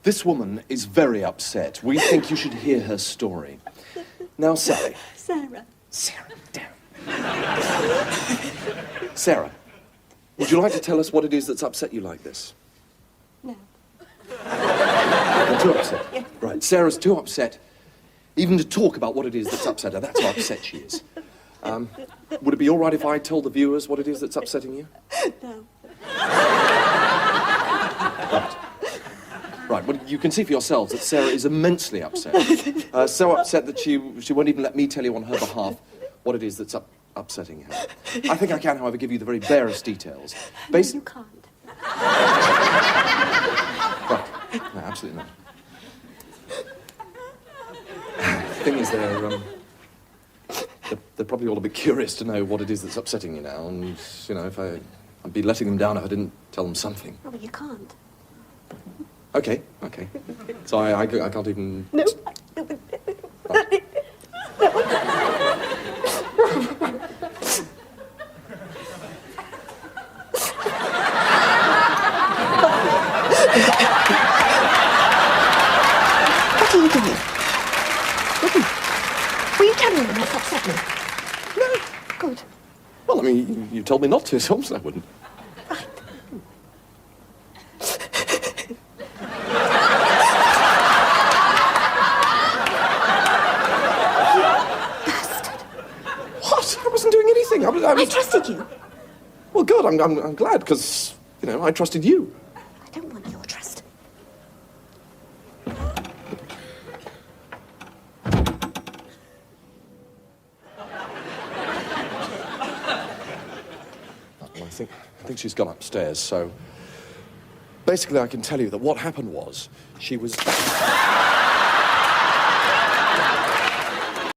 This woman is very upset. We think you should hear her story. Now, Sally. Sarah. Sarah, damn. Sarah, would you like to tell us what it is that's upset you like this? No. You're too upset? Yeah. Right, Sarah's too upset even to talk about what it is that's upset her. That's how upset she is. Would it be all right if I told the viewers what it is that's upsetting you? No. Right, well, you can see for yourselves that Sarah is immensely upset. So upset that she won't even let me tell you on her behalf what it is that's upsetting her. I think I can, however, give you the very barest details. No, you can't. Right, no, absolutely not. The thing is, they're probably all a bit curious to know what it is that's upsetting you now, and, you know, I'd be letting them down if I didn't tell them something. Oh, well, you can't. Okay. So I can't even... No. Right. What are you doing? Will you tell me what's upset me? No. Good. Well, I mean, you told me not to, so obviously I wouldn't. Right. What? I wasn't doing anything. I was... I trusted you. Well, good. I'm glad, because, you know, I trusted you. I don't want your trust. I think she's gone upstairs, so... Basically, I can tell you that what happened was, she was...